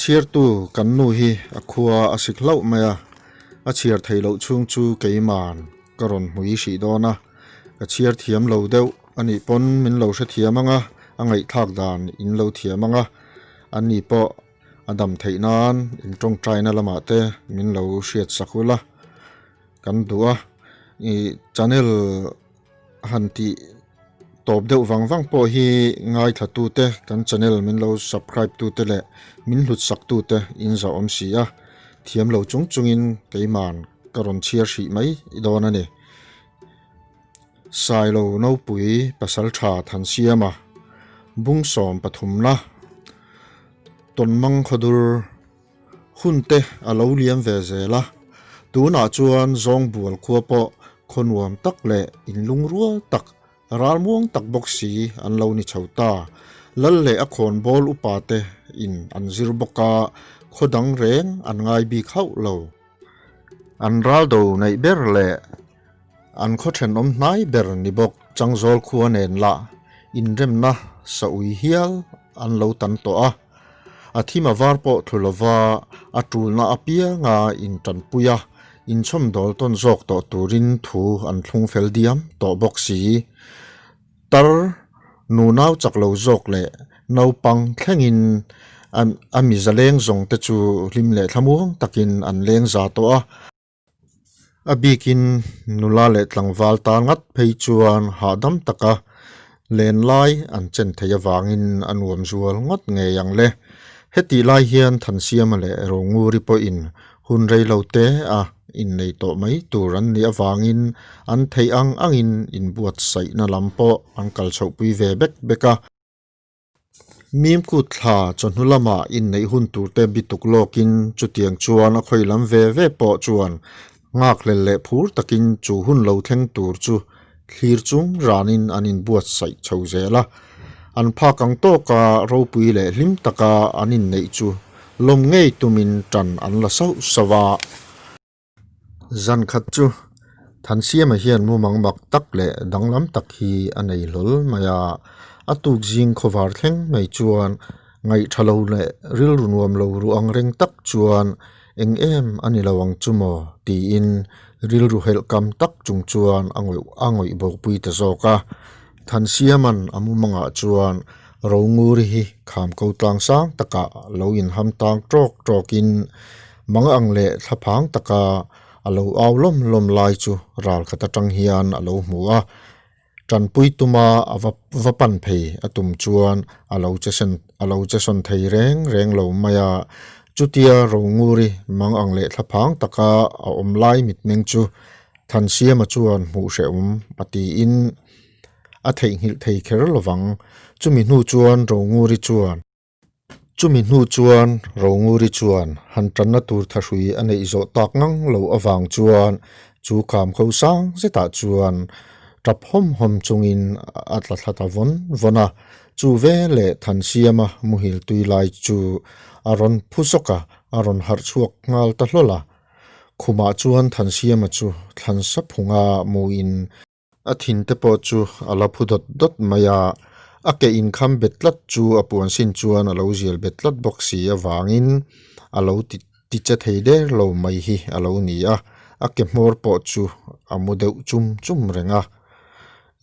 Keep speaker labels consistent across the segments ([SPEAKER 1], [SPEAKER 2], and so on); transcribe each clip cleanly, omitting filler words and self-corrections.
[SPEAKER 1] chiar tu kan nu hi a khua a sik lo maya a chiar thei lo chung chu keiman karon hui si dona a chiar thiam lo deuh ani pon min lo sha thiamanga angai thak dan in lo thiamanga ani po adam theinan in tong traina lama te min lo hriat sakula kan dua i channel hanti top deuh wang po hi ngai thatu te kan channel min lo subscribe tu te le min hlut sak tu te in za om sia thiam lo chungin keiman karon chiar hri mai idona ni sai lo no pui pasal tha than siama bung som pathumna tonmang khodur hunte alo liam ve zela tuna chuan zong bual khuapo khonwam tak le in lungrual tak ralmuang tak boxi an lo ni chauta lal le a khon bol upate in an zir boka khodang reng an ngai bi khau lo an ral do nei ber le an kho then om nai ber ni bok changjol khuan en la in rem na sa ui hial an lo tan to a athima war po thulova atul na apia nga in tan puya in chom dol ton jok to turin thu an thlung fel diam to boxi tar nu naw chaklo jok le no pang thlengin ami zaleng zong te chu lim le thlamuang takin an leng za to a abikin nula le tlangwal ta ngat phei chuan hadam taka len lai an chen theya wangin anuam zual ngot nge yang le heti lai hian than siam le rongu ri po in hun rei lo te a in nei to mai turan ni awangin an thei angin in buat sai na lampo an kal chho pui ve beka mim ku thla chonhulama in nei hun tur te bituk lokin chutiang chuan a khoilam ve po chuan ngak le phur takin chu hun lo thleng tur chu thlir chung ranin anin buat sai chho zela an pha kang to ka ro pui le hlim taka anin nei chu lom ngei tumin tan an la sau sawa zan khat chu than siam hian mu mangmak tak le danglam tak hi anei lol maya atuk jing khowar thleng mai chuan ngai thalo le ril runuam lo ruang reng tak chuan eng em ani lawang chumo ti in ril ru hel kam tak chung chuan angoi bok pui ta zoka than siaman amu manga chuan ronguri hi kham ko tlang sang taka lo in ham tang trokin manga angle thaphang taka alo awlom lom lai chu ral khata tang hian alo hmuwa tran pui tuma vapan phei atum chuan alo cheson thei reng lo maya chutia ronguri mang angle thaphang taka a om lai mit meng chu than siama chuan hmu hreum ati in a thei hil thei kher lowang chumi hnu chuan ronguri chuan han tanna tur thahrui anei zo tak ngang lo awang chuan chu kam kho sang zeta chuan trap hom chungin atla thata vona chu ve le than siama muhil tuilai chu aron phusoka aron har chuak ngal ta hlola khuma chuan than siama chu thlan sa phunga muin athin te po chu ala phudot dot maya ake income betlat chu apuan sin chuan alo zial betlat boxi awangin alo ti che theide lo mai hi alo ni a ake mor po chu amu deuh chum renga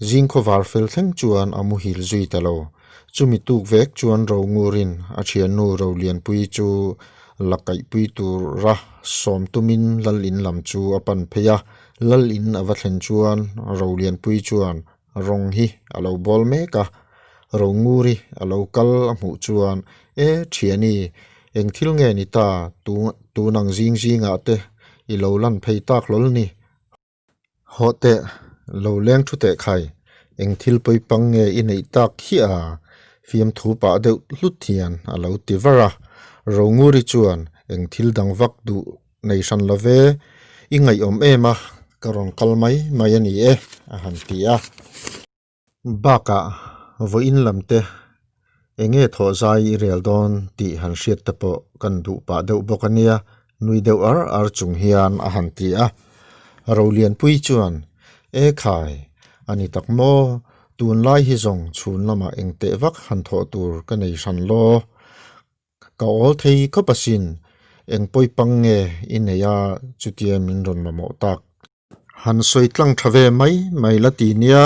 [SPEAKER 1] jingkho war fel thleng chuan amu hil zui talo chumi tuk vek chuan ro ngurin a thian nu ro lian pui chu lakai pui tur ra som tumin lalin lam chu apan pheya lalin awathlen chuan ro lian pui chuan rong hi alo bol meka ronguri alo kal amu chuan thiani eng thil nge ni ta tu nang jinga te I lo lan phei tak lol ni hote lo leng thute khai eng thil poi pang nge inei tak hi a fiam thu pa deuh hluthian alo tivara ronguri chuan eng thil dang vak du nei san love ingai om ema karon kalmai mai ani a han tia baka voin lamte enge tho zai rel don ti han hriat te po kan du pa deuh bokania nui deuh ar chung hian a han tia ro lian pui chuan khai ani takmo tun lai hi zong chhun lama engte vak han tho tur ka nei san lo ka ol thei ko pasin eng poi pang nge in ya chutia min ron ma mo tak han soi tlang thave mai la ti nia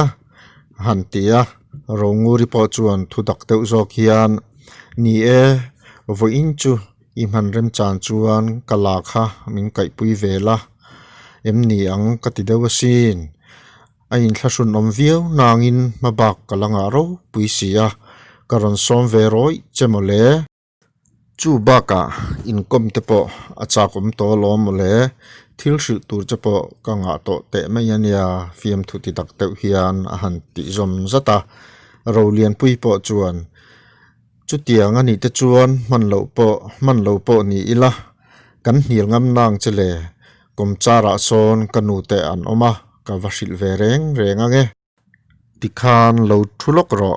[SPEAKER 1] han tia ronguri po chuan thu dak teu zok hian ni e vo in chu i man rem chan chuan kala kha min kai pui vela em ni ang ka ti deu sin a in thlasun om viau nangin mabak kalanga ro pui sia karon som ve roi chemole chu baka in kom te po acha kom to lom mole thil hril tur che po ka nga to te mai ania fiam thu ti dak teu hian a han ti zom zata ro lian pui po chuan chu tiang ani te chuan man lo po ni ila kan hnial ngam nang chele kom chara son kanu te an oma ka vasil ve reng ange tikhan lo thulok ro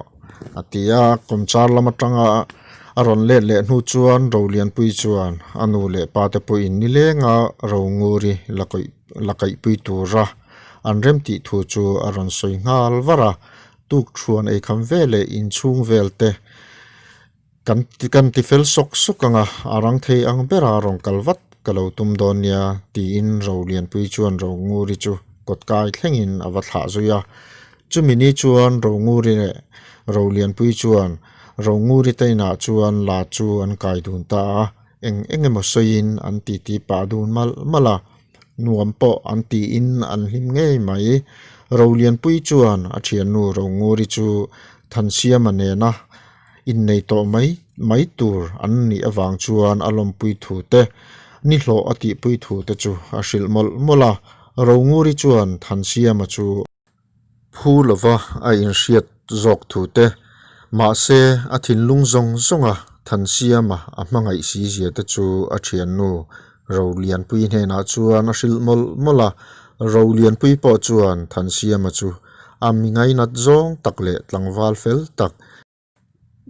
[SPEAKER 1] atia kom char lama tanga aron le nu chuan ro lian pui chuan anu le pa te pui in ni le nga ro nguri lakai pui tu ra an rem ti thu chu aron soi ngal vara tuk thuan ei kham vele in chung velte kan ti fel sok sukanga arang thei ang bera rong kalvat kalo tum donia ti in ro lian pui chuan ro nguri chu kot kai thlengin awatha zuya chumini chuan ro nguri ne ro lian pui chuan ro nguri teina chuan la chu an kai dun ta eng emo soin an ti pa dun mala nuam po an ti in an him ngei mai ro lian pui chuan a thian nu ro nguri chu than siam ane na in nei to mai tur an ni awang chuan alom pui thu te ni hlo ati pui thu te chu a hril mola ro nguri chuan than siam a chu phulova a in hriat zok thu te ma se a thin lung zonga than siama a hmangai si zia te chu a thian nu ro lian pui hne na chuan a hril mola ro lian pui po chuan than siama chu a mingai nat zong takle tlangwal fel tak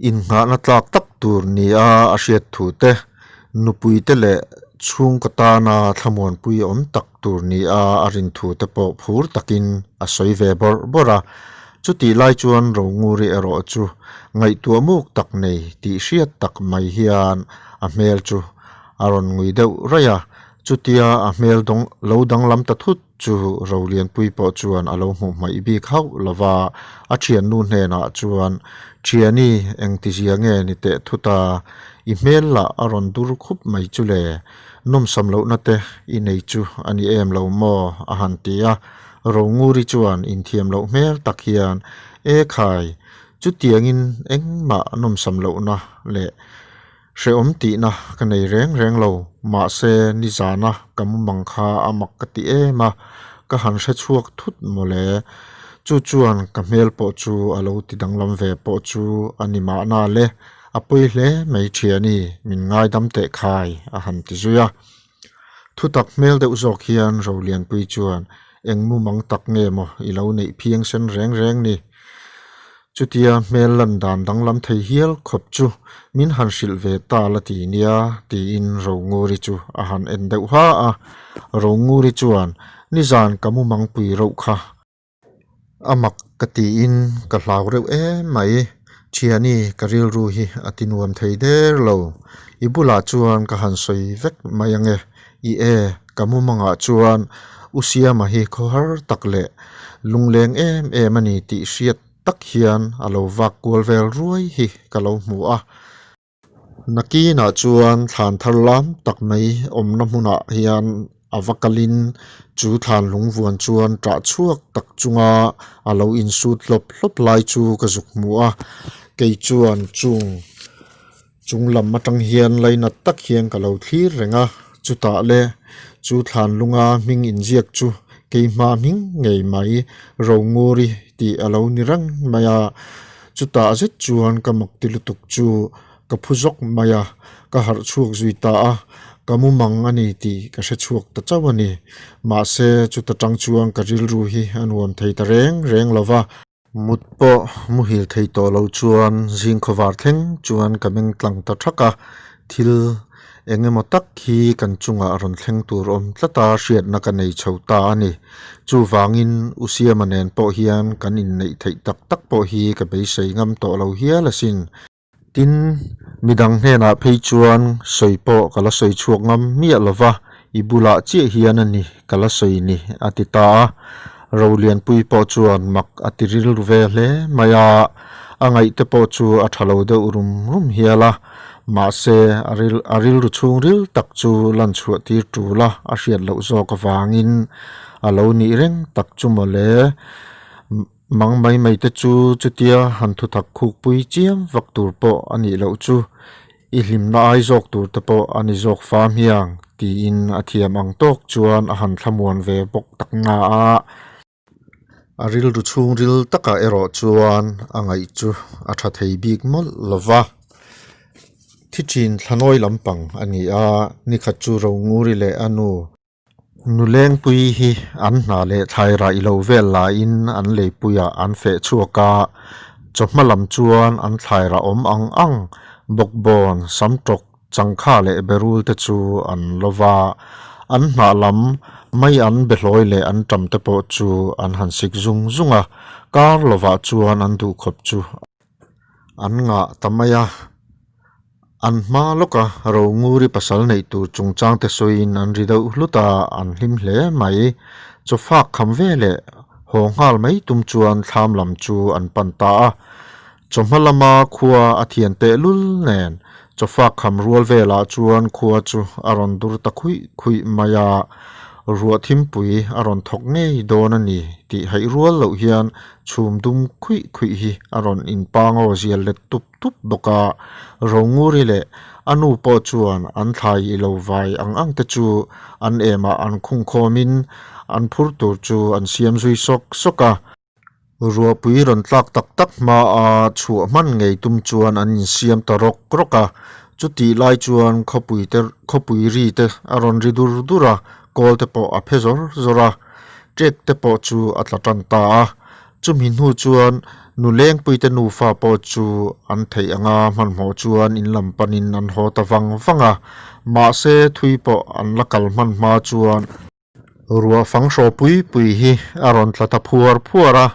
[SPEAKER 1] in nga na tlak tak tur ni a hriat thu te nupui te le chung kata na thamon pui om tak tur ni a arin thu te po phur takin a soi ve bora chuti lai chuan ro nguri ero chu ngai tua muk tak nei ti hriat tak mai hian a mel chu aron ngui deuh raya chutia a mel dong lo dang lam ta thut chu ro lian pui po chuan alo mu mai bi khau lova a thian nu hne na chuan thiani eng ti zia nge ni te thuta i mel la aron dur khup mai chu le nom sam lo na te i nei chu ani em lo mo a han tia ro nguri chuan in thiam lo mel tak hian e khai chu tiangin engma nom sam lo na le hre om ti na ka nei reng lo ma se ni zana kam mangkha amak ka ti e ma ka han hre chuak thut mole chu chuan ka mel po chu alo ti danglam ve po chu anima na le apoi hle mai thiani min ngai dam te khai a han ti zuya thu tak mel de uzok hian ro lian pui chuan engmu mang tak nge mo ilo nei phiang sen reng ni chutia mel lan dan danglam thei hial khop chu min han hril ve ta la ti nia ti in ro nguri chu a han en deuh ha a ro nguri chuan ni zan kamu mang pui ro kha amak ka ti in ka hlau reuh mai thiani karil ru hi atinuam thei der lo ibula chuan ka han soi vek mai ange i kamu manga chuan usia ma hi khohar takle lungleng em ani ti hriat tak hian alo vak kual vel ruai hi kalo mu a naki na chuan thlan thar lam tak mai om na hmuna hian avakalin chu thlan lungvuan chuan tra chuak tak chunga alo in sut hlop lai chu ka zuk mu a kei chuan chung lam matang hian laina tak hian kalo thlir renga chuta le chu thlan lunga ming in ziak chu keima ming ngei mai ro nguri ti alo nirang maya chuta zet chuan kamak tilutuk chu ka phuzok maya ka har chuak zuita a kamu mang ani ti ka hre chuak ta chawani ma se chuta tang chuan ka ril ru hi anuam thei ta reng lova mutpo muhil thei to lo chuan jing khowar thleng chuan kameng tlang ta thaka thil engemaw tak hi kan chunga ron thleng tur om tlata hriat na ka nei chhota ani chu wangin usia manen po hian kan in nei thei tak po hi ka be sei ngam to lo hial asin tin midang hena phei chuan soipo kala soi chuak ngam mi lova ibula chi hian ani kala soi ni atita rolian pui po chuan mak atiril ve hle maya angai te po chu athalo de urum rum hiala ma se aril ru chung ril tak chu lan chu ti tu la a hriat lo zo ka wangin alo ni reng tak chu mole mang mai te chu chutia han thu thak khuk pui chiam vak tur po ani lo chu i hlim na ai zok tur te po ani zok fam hiang ti in athiam ang tok chuan a han thlamuan ve bok tak na a aril ru chung ril taka ero chuan angai chu a tha thei bik mol lova thichin thanoi lampang ani a ni kha chu ro nguri le anu nuleng pui hi an na le thaira ilo vel la in an le puya an fe chuaka chopmalam chuan an thaira om ang bokbon samtok changkha le berul te chu an lova an na lam mai an behloi le an tam te po chu an han sik zunga kar lova chuan an du khop chu an nga tamaya an ma loka ro nguri pasal nei tur chungchang te soin an ridau hluta an hlim hle mai chu fak kham ve le hongal mai tum chuan thlam lam chu an panta chomhalama khuwa athian te lul nen chu fak kham rual vela chuan khuwa chu aron dur ta khui maya ruwa thim pui aron thok ngei don ani ti hai rual lo hian chhum dum khui hi aron in pango zial le tup boka ronguri le anu po chuan an thlai lo vai ang te chu an ema an khung khomin an phur tur chu an siam zui soka ruwa pui ron tlak tak ma a chu man ngei tum chuan an siam tarok roka chuti lai chuan khopui ri te aron ridur dura kol te po a phezor zora trek te po chu atlatan ta chumin hu chuan nuleng pui te nu fa po chu an thei anga man mo chuan in lampanin an ho ta wanga ma se thui po an lakal man ma chuan ruwa fangsho pui hi aron tlata phuara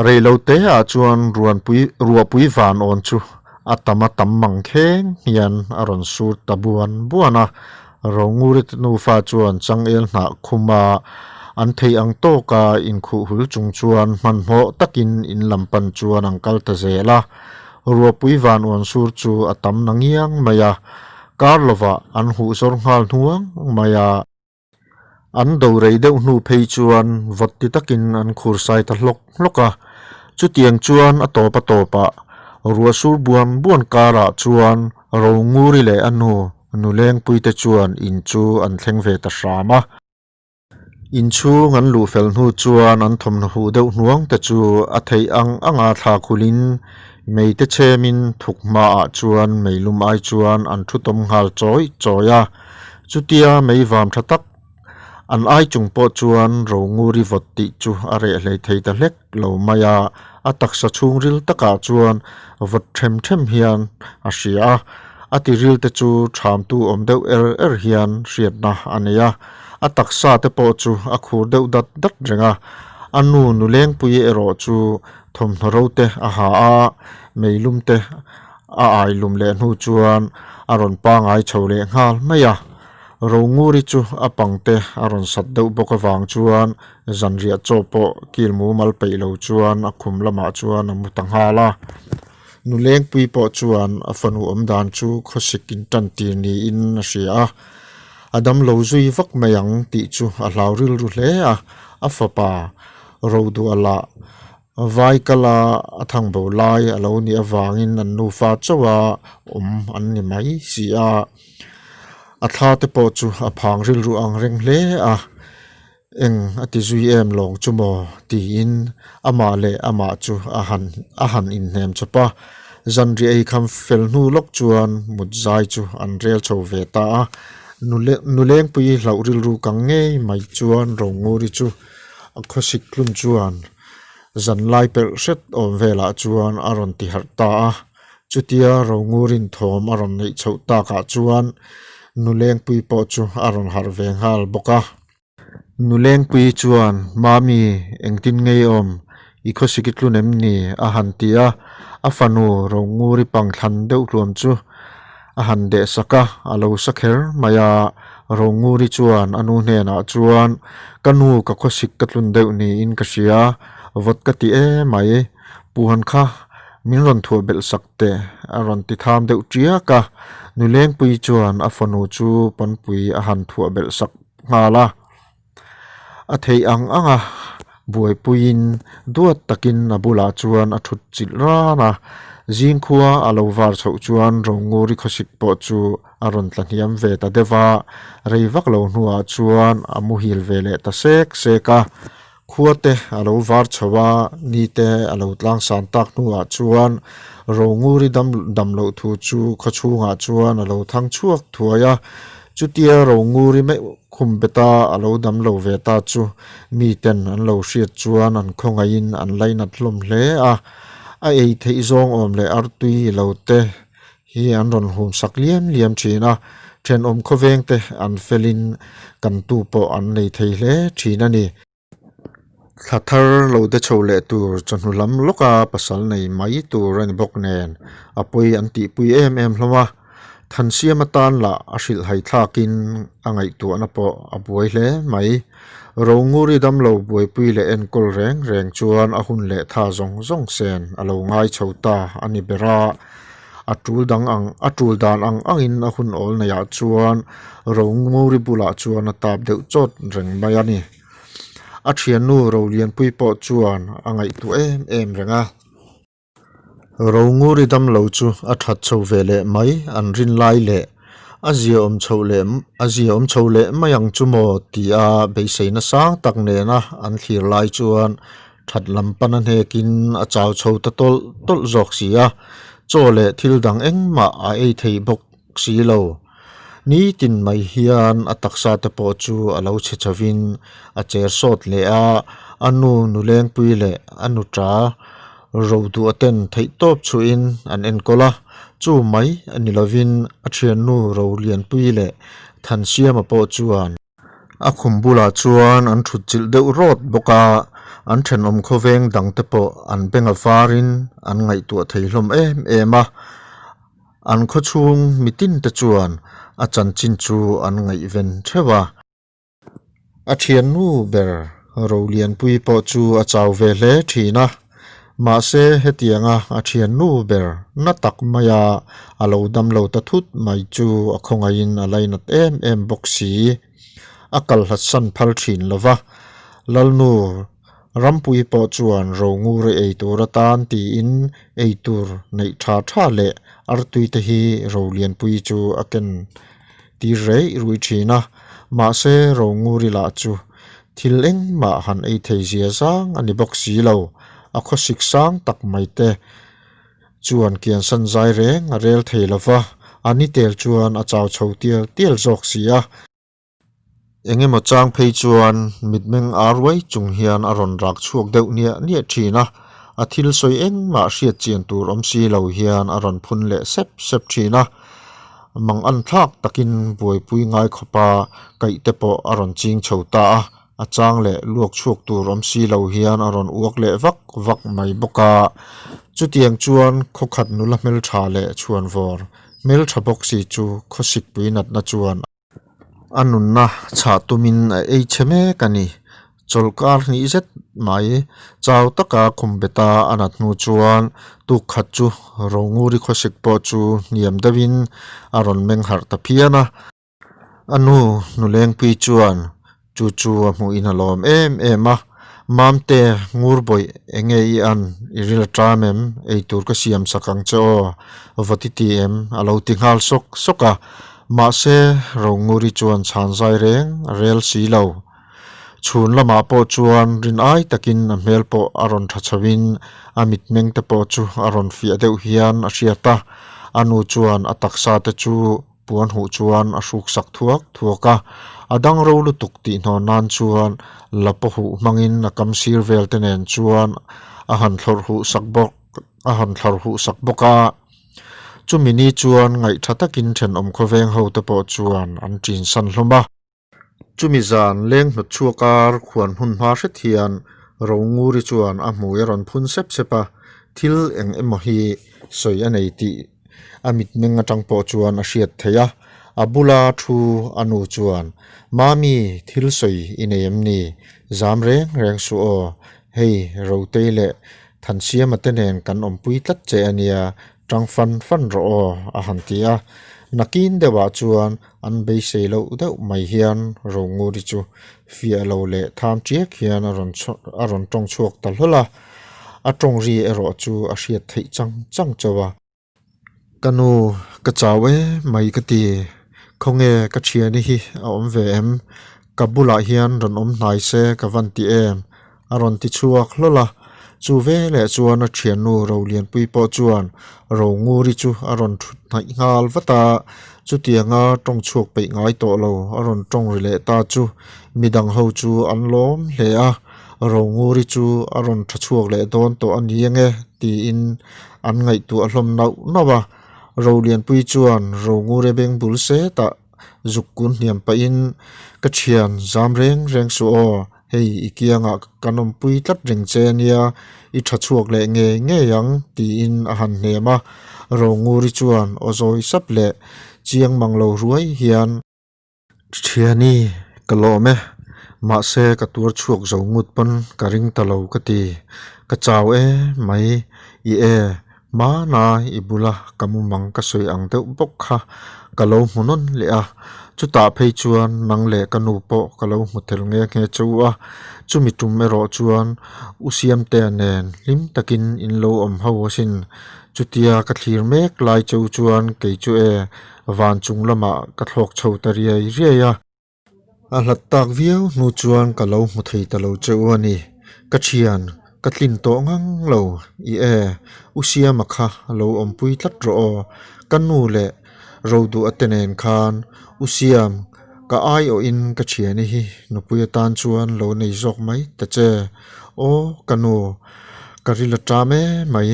[SPEAKER 1] reilo te a chuan ruwa pui van on chu atama tam mangkheng hian aron sur tabuan buana rongurit nu fa chuan changel na khuma an thei ang to ka in khu hul chung chuan man mo takin in lampan chuan angkal ta zela ruwa pui van on sur chu atam nangiang maya karlova an hu zor ngal nuang maya an do rei deuh nu phei chuan votti takin an khur sai ta loka chu tiang chuan atopa ruwa sur buan kara chuan ro nguri le anu nuleng pui te chuan in chu an thleng ve ta rama in chu ngan lu fel nu chuan an thom hu deuh nuang te chu a thei anga thla khulin mei te chemin thukma a chuan meilum ai chuan an thu tom ngal choya chutia mei vam thatak an ai chung po chuan ro nguri votti chu are hlei thei ta hlek lo maya ataksa chungril taka chuan vot them hian a hria atiril te chu tham tu om deuh hian hriat na ania ataksa te po chu a khur deuh dat renga anu nuleng pui ero chu thom thoro te a ha a meilum te a ai lum le nu chuan aron pa ngai chole ngal maya ro nguri chu apangte aron sat deuh boka wang chuan zanria chopo kilmu mal peilo chuan akhum lama chuan amutang hala nuleng pui po chuan afanu omdan chu khosikin tantir ni in ria adam lo zui vak mayang ti chu a hlauril ru hle a fapa rodu ala vai kala athang bo lai alo ni awangin an nu fa chawa an ni mai sia atha te po chu a phang ril ru ang reng hle eng ati zui em long chumo ti in ama le ama chu a han in nem chapa zanri ai kham fel nu lok chuan mutzai chu an rel chho ve ta nuleng pui hlauril ru kang nge mai chuan ronguri chu a khosik klun chuan zan lai per set om vela chuan aron ti har ta chutia rongurin thom aron nei chho ta ka chuan nuleng pui po chu aron har ve ngal boka nuleng pui chuan mami engtin ngei om i khosikitlu nem ni a han tia afanu ronguri pang thlan deuh hlom chu han de saka alo sakher maya ronguri chuan anu hne na chuan kanu ka khosik ka tlun deuh ni in ka hria vot ka ti mai puan kha min ron thua bel sakte aron ti tham deuh tia ka nuleng pui chuan a fanu chu panpui a han thua bel sak ngala a thei anga buai puin duat takin abula chuan a thut chil rana jingkhua alo war chho chuan ronguri khosik po chu aron tlaniam ve ta dewa reivak lo hnuwa chuan amu hil vele ta sek seka khuate alo war chowa ni te alo tlang san tak hnuwa chuan ronguri dam lo thu chu khachunga chuan alo thang chuak thuaya chutia ronguri me khumbeta alo dam lo ve ta chu mi ten an lo hriat chuan an khonga in an laina thlom hle a ei thei zong om le artui lote hi an ron hum sak liam thina then om khoveng te an felin kan tu po an nei thei hle thina ni thathar lo de chole tur chanhulam loka pasal nei mai tur an bok nen apoi an ti pui em hloma than siam atan la ashil hai thlakin angai tu ana po abuai hle mai ronguri dam lo buai pui le en kol reng chuan a hun le tha zong sen alo ngai chhota ani bera atul dan ang angin a hun ol na ya chuan ronguri bula chuan a tap deuh chot reng mai ani a thian nu ro lian pui po chuan angai tu em renga ronguri dam lo chu a that chho vele mai an rin lai le azia om chole mayang chumo ti a beiseina sang tak ne na an thlir lai chuan that lampan an hekin a chaw chho ta tol zok sia chole thil dang engma a ei thei bok si lo ni tin mai hian a taksa te po chu alo chechavin a cher sot le a anu nuleng pui le anu tra rodu aten thei top chuin an enkola chu mai ani lovin a thian nu ro lian pui le than siam po chuan a khumbula chuan an thut chil deuh rot boka an then om khoveng dang te po an benga farin an ngai tu theilom ema an kho chung mitin te chuan a chan chin chu an ngai ven thewa a thian nu ber ro lian pui po chu a chaw ve hle thina ma se hetianga a thian nu ber na tak maya alo dam lo ta thut mai chu a khonga in a lainat em boxi akal hatsan phal thin lova lalnu rampui po chuan rongur ei tur tan ti in ei tur nei tha le artui te hi ro lian pui chu aken ti rei rui thina ma se ronguri la chu thileng ma han ei thei zia sang ani boxi lo a khosik sang tak mai te chuan kian san zai reng a rel thei lova ani tel chuan a chaw chho tial zok sia engemaw chang phei chuan mitmeng arwai chung hian a ron rak chuak deuh nia thina a thil soi engma hriat chian tur om si lo hian a ron phun le sep thina mang an thlak takin buai pui ngai khopa kai te po a ron ching chhota a chang le luak chuak tur om si lo hian a ron uak le vak mai boka chutiang chuan khokhat nula mel tha le chuan vor mel tha bok si chu khosik puinat na chuan anunna cha tumin ei cheme kani cholkar ni zet mai chaw taka khumbeta anat nu chuan tu khat chu ronguri khosik po chu niam dawin aron meng har ta phiana anu nuleng pi chuan chu mu in alom ema mamte ngurboi engei an iril tramem ei tur ka siam sakang cho vatitm alo tinghal soka ma se ronguri chuan chan zai reng rel si lo chhun lama po chuan rin ai takin a mel po aron thachawin amit meng te po chu aron fi adeu hian a hriata anu chuan ataksa te chu puan hu chuan a hruk sak thuaka adang ro lu tukti no nan chuan lapo hu mangin a kam sir vel te nen chuan a han thlor hu sak boka chumini chuan ngai thatakin then om khoveng ho te po chuan an tin san hloma chumi zan leng hnut chuakar khuan hun ma hre thian ronguri chuan a hmuy ron phun sepa thil eng emo hi soi anei ti amit menga tangpo chuan a hriat theia abula thu anu chuan mami thilsoi ineem ni zamreng reng su o hei roteile thansia matenen kan ompui tlat che ania tangfan fan ro o a hantia nakin dewa chuan an bei seilo deuh mai hian rongu ri chu fia lo le tham chiek hian aron tong chuak tal hola a tong ri ero chu a hriat thei chang chawa kanu ka chawe mai ka ti khonge ka thiani hi a om ve em kabula hian ron om hnai se ka van ti em aron ti chuak hlola chu ve le chuan a thian nu ro lian pui po chuan ro ngu ri chu aron thut nai ngal vata chu tianga tong chuak pe ngai to lo aron tong ri le ta chu midang ho chu an lom hle a ro ngu ri chu aron tha chuak le don to an yenge ti in an ngai tu a hlom nau nawa ro lian pui chuan ro ngu re beng bul se ta zukun niam pa in ka thian zam reng reng su o hei ikianga kanom pui tlat ring che nia I tha chuak le nge yang ti in a han hnema ro ngu ri chuan ozoi sap le chiang manglo ruai hian thiani kalome ma se ka tur chuak zo ngut pon ka ring talo ka ti ka chaw e mai I e ma na ibula kamu mang ka soi ang deuh bok kha kalo munon le a chu ta phei chuan nang le kanu po kalo muthel nge chu a chu mi tum ero chuan usiam te nen lim takin in lo om ho sin chu tia ka thlir mek lai chu chuan ke chu e van chung lama ka thlok chho tariai riaya a hlat tak viau nu chuan kalo mu thei talo chu ani ka thian ka tlin to ngang lo I e usia makha lo ompui tlat ro kanu le rodu atenen khan usiam ka ai o in ka thiani hi nupuya tan chuan lo nei jok mai ta che o kanu karila tame mai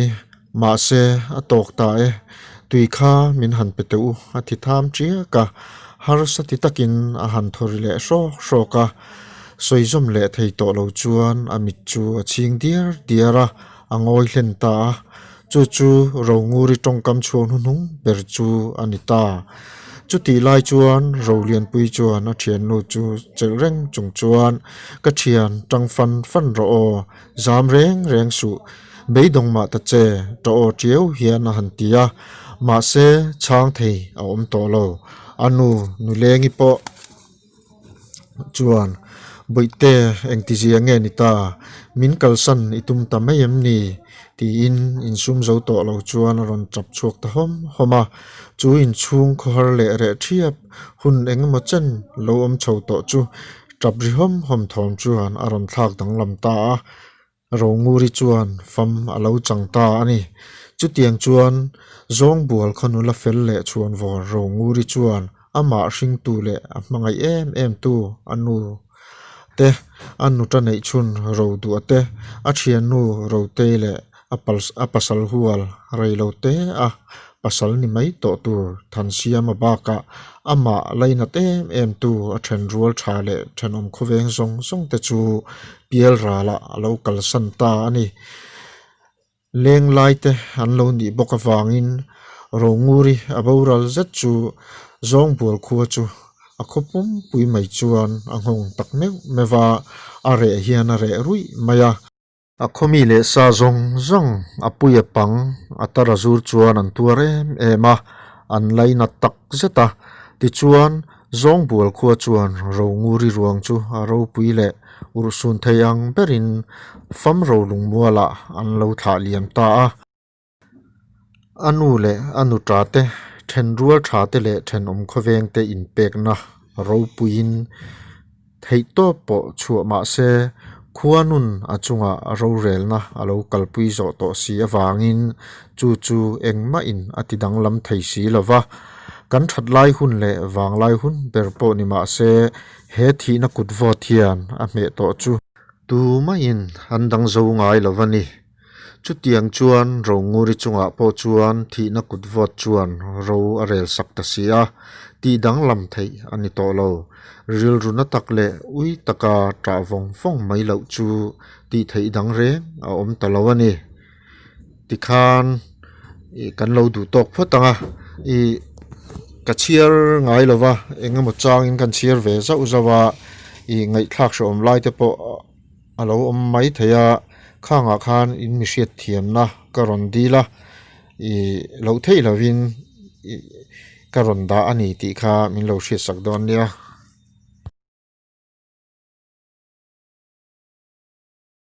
[SPEAKER 1] ma se atok ta e tui kha min han peteu athi tham chia ka har sati takin a han thori le sho ka soizom le thei to lo chuan amit chu aching diara angoi hlen ta chu ro nguri tongkam chuan hunung ber chu anita chu ti lai chuan ro lian pui chuan a thian nu chu chelreng chung chuan ka thian tangfan fan ro o zam reng su beidong ma ta che to o chieu hian a hantia ma se chang thei a om to lo anu nu lengi po chuan boite engti zia nge ni ta min kalsan itum ta mayem ni ti in sum zo to lo chuan ron chap chuak ta homa chu in chung khor le re thiap hun eng mo chen lo om chho to chu trap ri hom thom chuan aron thlak dang lam ta ro nguri chuan fam alo chang ta ani chu tiang chuan zong bual khanu la fel le chuan vor ro nguri chuan ama hring tu le a hmangai em tu anu te anu ta nei chun ro du ate a thian nu ro te le a pasal hual reilo te a pasal ni mai to tur than siam ba ka ama laina te em tu a then rual tha le thenom khoveng zong te chu piel ra la local santa ani leng lai te an lo ni boka wangin ro nguri aboral zat chu zong bul khuwa chu a khopum pui mai chuan a ngong tak mewa a re hian a re rui maya a khomi le sa zong a pui pang atara zur chuan an tuar ema an laina tak zeta ti chuan zong bul khuwa chuan ro nguri ruang chu a ro pui le ursun theiang berin fam ro lung muala an lo tha liam ta a anu le anu ta te then rual tha te le then om khoveng te in pek na ro puin thei to po chu ma se khuanun achunga ro rel na alo kalpui zo to si awangin chu engma in atidang lam thei si lova kan that lai hun le wang lai hun ber po ni ma se he thi na kut vo thian a me to chu tu ma in handang zo ngai lovani chu tiang chuan ro nguri chunga po chuan thi na kut vo chuan ro arel sak ta sia ti dang lam thei ani to lo ril runa tak le ui taka tra vong phong mai lo chu ti thei dang re a om ta lo ani ti khan i kan lo du tok photanga i ka chiar ngai lova enga mo chang in kan chiar ve za uzawa i ngai thak shom lai te po alo om mai theya khanga khan in mi hriat thiam na karon dila i lo thei lovin karon da ani ti kha min lo hriat sak don nia